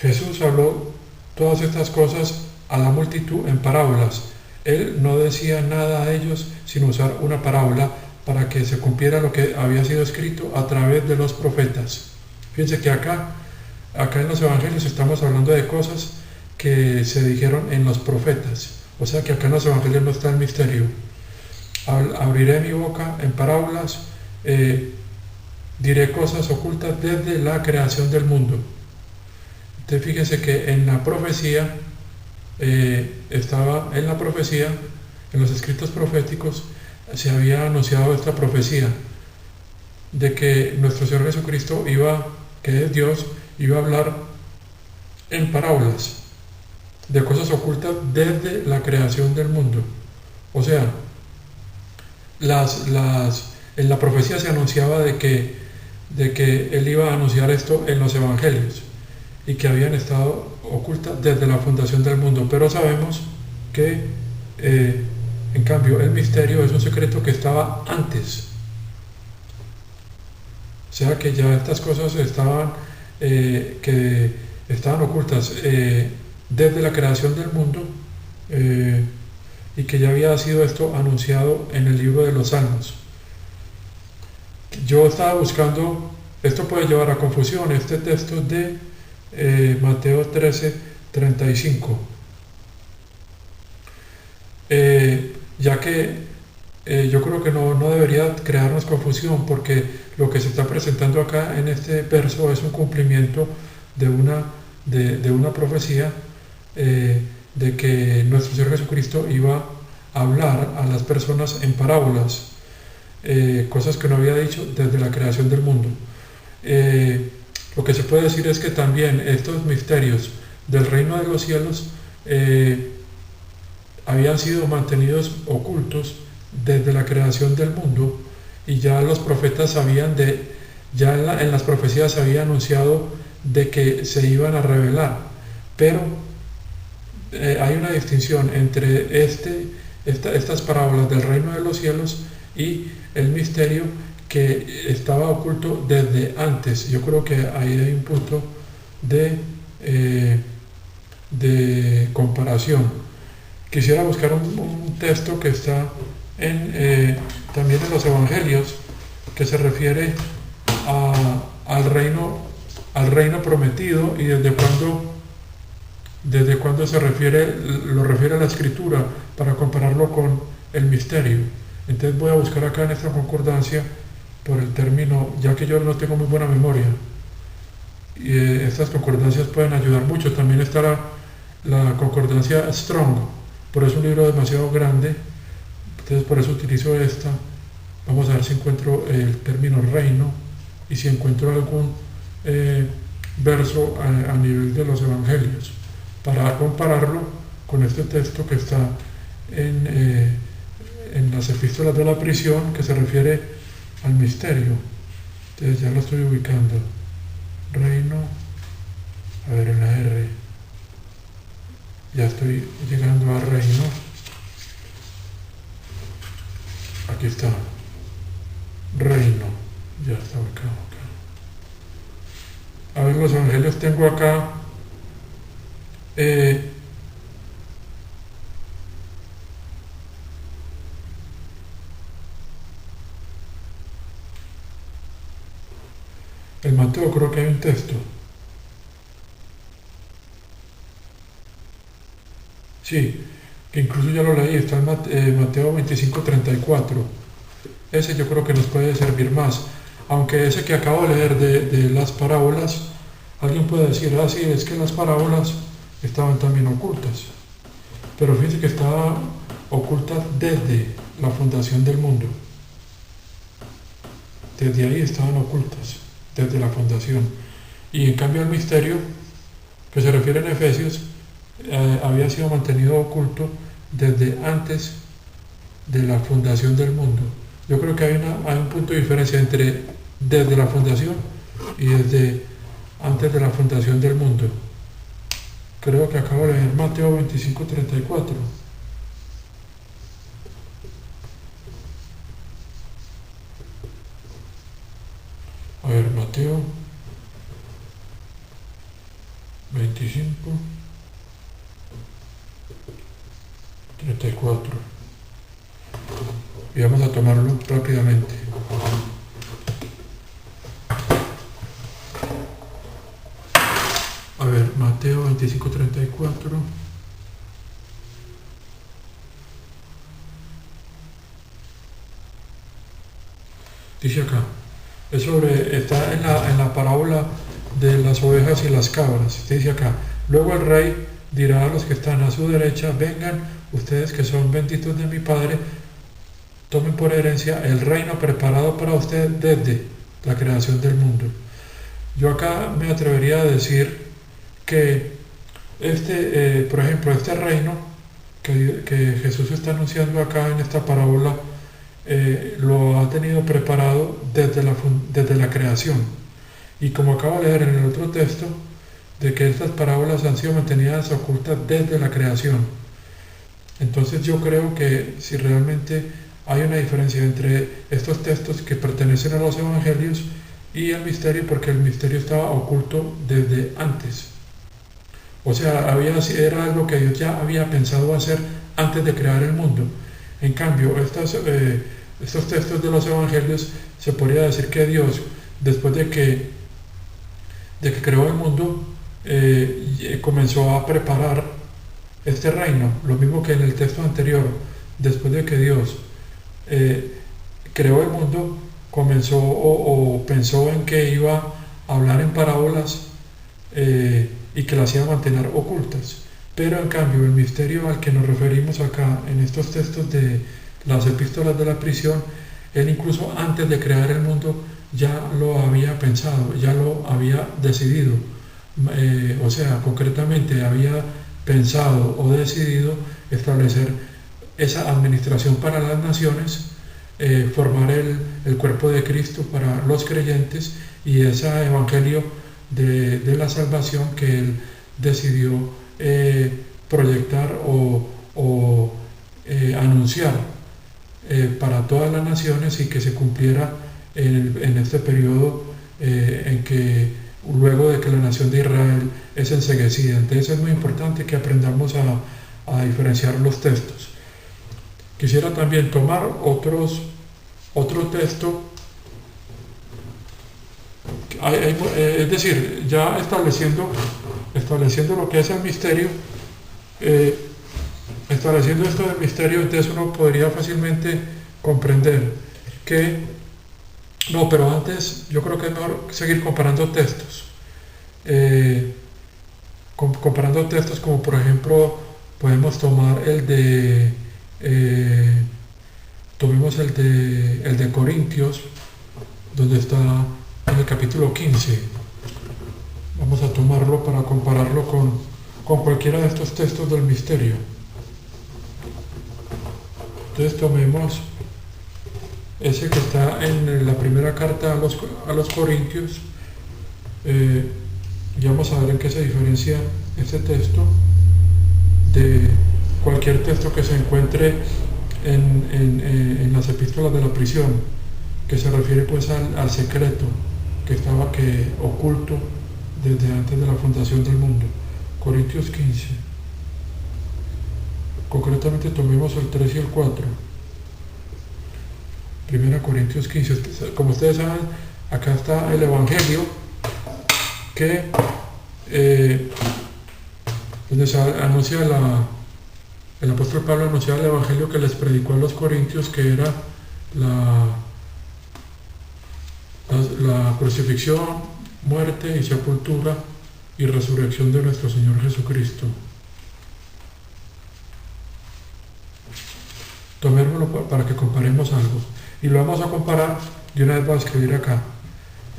Jesús habló todas estas cosas a la multitud en parábolas. Él no decía nada a ellos sin usar una parábola para que se cumpliera lo que había sido escrito a través de los profetas. Fíjense que acá en los evangelios estamos hablando de cosas que se dijeron en los profetas. O sea que acá en los evangelios no está el misterio. Abriré mi boca en parábolas, diré cosas ocultas desde la creación del mundo. Entonces fíjense que en la profecía, en los escritos proféticos, se había anunciado esta profecía de que nuestro Señor Jesucristo que es Dios, iba a hablar en parábolas de cosas ocultas desde la creación del mundo. O sea, en la profecía se anunciaba de que Él iba a anunciar esto en los evangelios y que habían estado ocultas desde la fundación del mundo. Pero sabemos que, en cambio, el misterio es un secreto que estaba antes. O sea que ya estas cosas estaban ocultas desde la creación del mundo, y que ya había sido esto anunciado en el libro de los Salmos. Yo estaba buscando, esto puede llevar a confusión, este texto de Mateo 13:35, ya que yo creo que no debería crearnos confusión, porque lo que se está presentando acá en este verso es un cumplimiento de una profecía, de que nuestro Señor Jesucristo iba a hablar a las personas en parábolas, cosas que no había dicho desde la creación del mundo. Lo que se puede decir es que también estos misterios del reino de los cielos habían sido mantenidos ocultos desde la creación del mundo, y ya los profetas sabían en las profecías se había anunciado de que se iban a revelar, pero hay una distinción entre estas parábolas del reino de los cielos y el misterio que estaba oculto desde antes. Yo creo que ahí hay un punto de comparación. Quisiera buscar un texto que está también en los evangelios, que se refiere al reino prometido, y desde cuándo lo refiere a la escritura, para compararlo con el misterio. Entonces voy a buscar acá en esta concordancia por el término, ya que yo no tengo muy buena memoria, y estas concordancias pueden ayudar mucho. También está la concordancia Strong, pero es un libro demasiado grande, entonces por eso utilizo esta. Vamos a ver si encuentro el término reino y si encuentro algún verso a nivel de los evangelios, para compararlo con este texto que está en las epístolas de la prisión, que se refiere al misterio. Entonces ya lo estoy ubicando. Reino, a ver, en la R, ya estoy llegando a reino. Aquí está, reino, ya está ubicado acá. A ver, los evangelios tengo acá. El Mateo, creo que hay un texto. Sí, que incluso ya lo leí, está en Mateo 25:34. Ese yo creo que nos puede servir más. Aunque ese que acabo de leer de las parábolas, alguien puede decir, sí, es que las parábolas estaban también ocultas. Pero fíjense que estaban ocultas desde la fundación del mundo. Desde ahí estaban ocultas, desde la fundación. Y en cambio el misterio, que se refiere en Efesios, había sido mantenido oculto desde antes de la fundación del mundo. Yo creo que hay un punto de diferencia entre desde la fundación y desde antes de la fundación del mundo. Creo que acabo de leer Mateo 25:34. A ver, Mateo 25, 34. Y vamos a tomarlo rápidamente. A ver, Mateo 25, 34. Dice acá, está en la parábola de las ovejas y las cabras. Dice acá, luego el rey dirá a los que están a su derecha, vengan ustedes que son benditos de mi Padre, tomen por herencia el reino preparado para ustedes desde la creación del mundo. Yo acá me atrevería a decir que por ejemplo, este reino que Jesús está anunciando acá en esta parábola, lo ha tenido preparado desde la creación. Y como acabo de leer en el otro texto, de que estas parábolas han sido mantenidas ocultas desde la creación. Entonces yo creo que si realmente hay una diferencia entre estos textos que pertenecen a los evangelios y el misterio, porque el misterio estaba oculto desde antes. O sea, era algo que Dios ya había pensado hacer antes de crear el mundo. En cambio, estos textos de los evangelios, se podría decir que Dios, después de que creó el mundo, comenzó a preparar este reino. Lo mismo que en el texto anterior, después de que Dios creó el mundo, comenzó o pensó en que iba a hablar en parábolas y que las iba a mantener ocultas. Pero en cambio el misterio al que nos referimos acá en estos textos de las epístolas de la prisión, él incluso antes de crear el mundo ya lo había pensado, ya lo había decidido. O sea, concretamente había pensado o decidido establecer esa administración para las naciones, formar el cuerpo de Cristo para los creyentes y ese evangelio de la salvación que él decidió proyectar o anunciar para todas las naciones y que se cumpliera en este periodo en que luego de que la nación de Israel es enceguecida. Entonces es muy importante que aprendamos a diferenciar los textos. Quisiera también tomar otro texto, es decir, ya estableciendo lo que es el misterio, estableciendo esto del misterio, entonces uno podría fácilmente comprender que, no, pero antes yo creo que es mejor seguir comparando textos, comparando textos como por ejemplo podemos tomar tomemos el de Corintios, donde está en el capítulo 15. Vamos a tomarlo para compararlo con cualquiera de estos textos del misterio. Entonces tomemos ese que está en la primera carta a los Corintios, y vamos a ver en qué se diferencia este texto de cualquier texto que se encuentre en las epístolas de la prisión, que se refiere pues al secreto que estaba oculto desde antes de la fundación del mundo. Corintios 15. Concretamente tomemos el 3 y el 4. 1 Corintios 15. Como ustedes saben, acá está el evangelio que donde se anuncia el apóstol Pablo anunciaba el evangelio que les predicó a los corintios, que era la crucifixión, muerte y sepultura y resurrección de nuestro Señor Jesucristo. Tomémoslo para que comparemos algo. Y lo vamos a comparar, de una vez voy a escribir acá.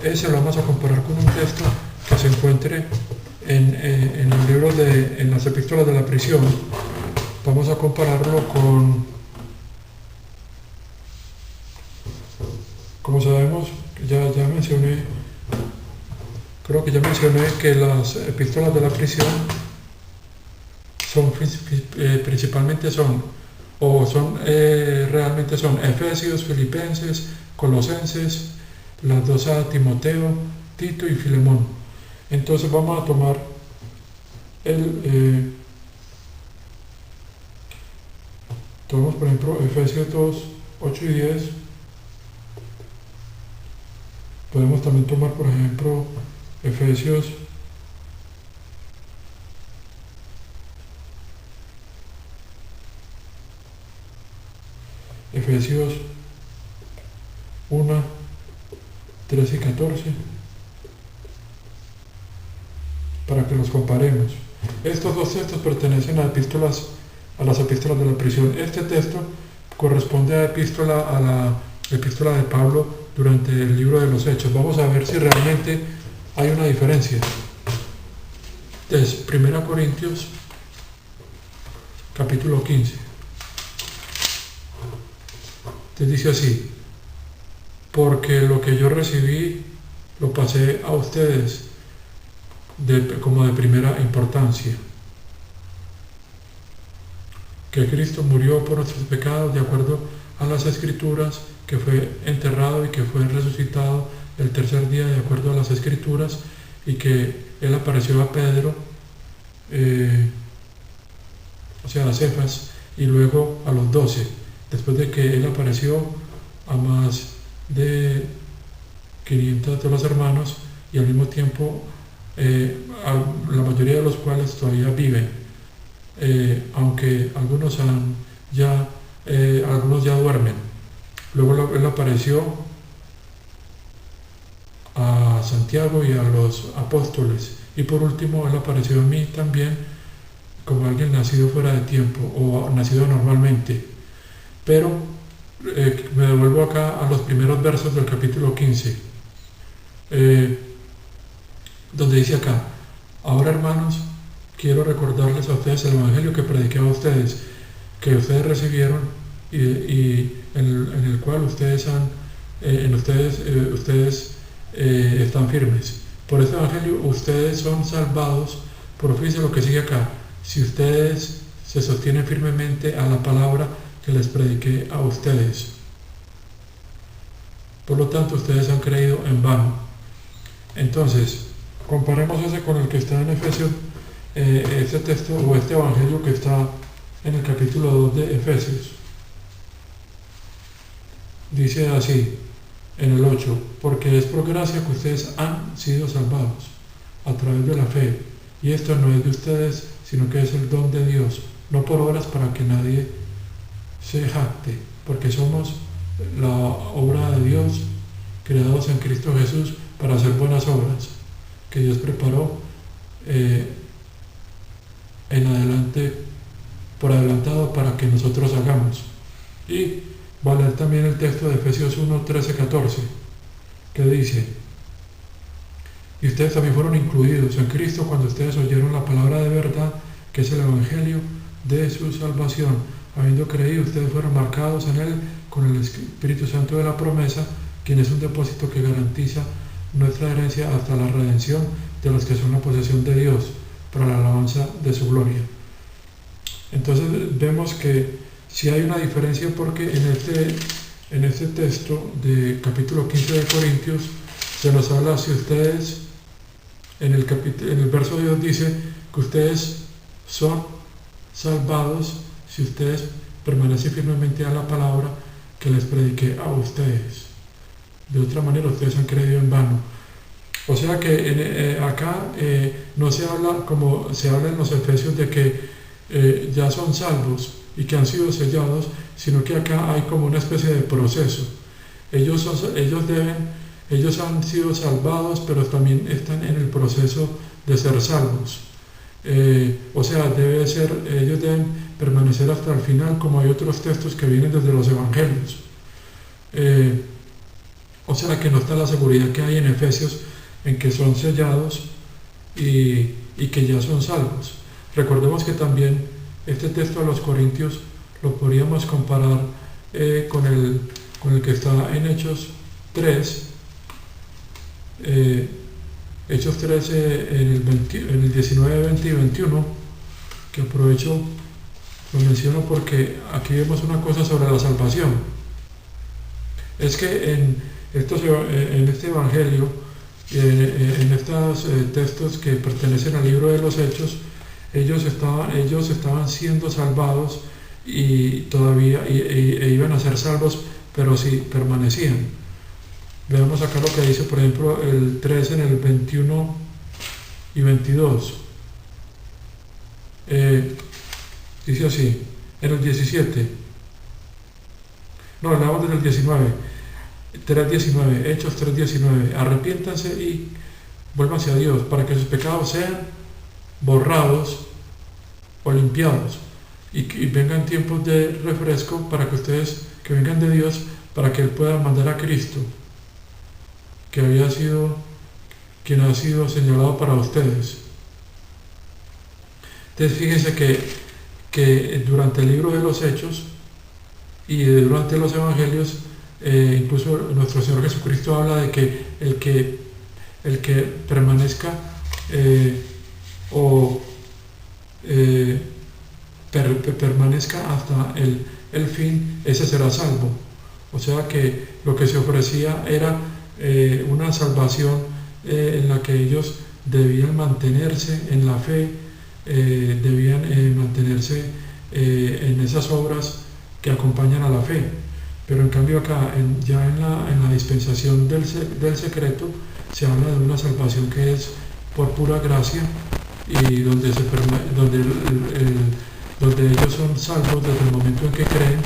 Ese lo vamos a comparar con un texto que se encuentre en los libros en las epístolas de la prisión. Vamos a compararlo con, como sabemos, ya mencioné, creo que ya mencioné que las epístolas de la prisión principalmente realmente son Efesios, Filipenses, Colosenses, las dos a Timoteo, Tito y Filemón. Entonces vamos a tomar Tomamos por ejemplo Efesios 2, 8 y 10. Podemos también tomar por ejemplo Efesios 1, 13 y 14, para que los comparemos. Estos dos textos pertenecen a las epístolas de la prisión. Este texto corresponde a la epístola de Pablo durante el libro de los Hechos. Vamos a ver si realmente hay una diferencia. Es 1 Corintios capítulo 15. Te dice así: porque lo que yo recibí lo pasé a ustedes como de primera importancia, que Cristo murió por nuestros pecados de acuerdo a las Escrituras, que fue enterrado y que fue resucitado el tercer día de acuerdo a las Escrituras, y que Él apareció a Pedro, o sea a Cefas, y luego a los 12, después de que Él apareció a más de 500 de los hermanos, y al mismo tiempo la mayoría de los cuales todavía viven, aunque algunos ya duermen. Luego Él apareció a Santiago y a los apóstoles, y por último Él apareció a mí también como alguien nacido fuera de tiempo o nacido normalmente. Pero me devuelvo acá a los primeros versos del capítulo 15, donde dice acá: ahora, hermanos, quiero recordarles a ustedes el evangelio que prediqué a ustedes, que ustedes recibieron y en el cual ustedes están firmes. Por este evangelio ustedes son salvados, por fin de lo que sigue acá, si ustedes se sostienen firmemente a la palabra que les prediqué a ustedes. Por lo tanto, ustedes han creído en vano. Entonces, comparemos ese con el que está en Efesios, este texto o este evangelio que está en el capítulo 2 de Efesios. Dice así en el 8: porque es por gracia que ustedes han sido salvados a través de la fe, y esto no es de ustedes, sino que es el don de Dios, no por obras, para que nadie se jacte, porque somos la obra de Dios, creados en Cristo Jesús para hacer buenas obras que Dios preparó por adelantado para que nosotros hagamos. Y va a leer también el texto de Efesios 1, 13, 14, que dice: y ustedes también fueron incluidos en Cristo cuando ustedes oyeron la palabra de verdad, que es el evangelio de su salvación. Habiendo creído, ustedes fueron marcados en Él con el Espíritu Santo de la promesa, quien es un depósito que garantiza nuestra herencia hasta la redención de los que son la posesión de Dios, para la alabanza de su gloria. Entonces vemos que si hay una diferencia, porque en este texto de capítulo 15 de Corintios se nos habla, si ustedes, en el verso de Dios dice que ustedes son salvados si ustedes permanecen firmemente a la palabra que les prediqué a ustedes. De otra manera, ustedes han creído en vano. O sea que acá no se habla como se habla en los Efesios de que ya son salvos y que han sido sellados, sino que acá hay como una especie de proceso. Ellos han sido salvados, pero también están en el proceso de ser salvos. O sea, ellos deben permanecer hasta el final, como hay otros textos que vienen desde los evangelios. O sea que no está la seguridad que hay en Efesios en que son sellados y que ya son salvos. Recordemos que también este texto de los Corintios lo podríamos comparar con el que está en Hechos 3. Hechos 3 en el 19, 20 y 21, que aprovecho, lo menciono porque aquí vemos una cosa sobre la salvación. Es que en este evangelio, en estos textos que pertenecen al libro de los Hechos, ellos estaban siendo salvados y todavía iban a ser salvos, pero si permanecían. Veamos acá lo que dice, por ejemplo, el 13 en el 21 y 22. Dice así, en el 17. No, leamos desde el 19. 3.19, Hechos 3.19. Arrepiéntanse y vuélvanse a Dios para que sus pecados sean borrados o limpiados y vengan tiempos de refresco para que ustedes, que vengan de Dios, para que Él pueda mandar a Cristo, que había sido quien ha sido señalado para ustedes. Entonces fíjense que durante el libro de los Hechos y durante los Evangelios, incluso nuestro Señor Jesucristo habla de que el que permanezca permanezca hasta el fin, ese será salvo. O sea que lo que se ofrecía era una salvación en la que ellos debían mantenerse en la fe, debían mantenerse en esas obras que acompañan a la fe. Pero en cambio acá, ya en la dispensación del secreto, se habla de una salvación que es por pura gracia y donde ellos son salvos desde el momento en que creen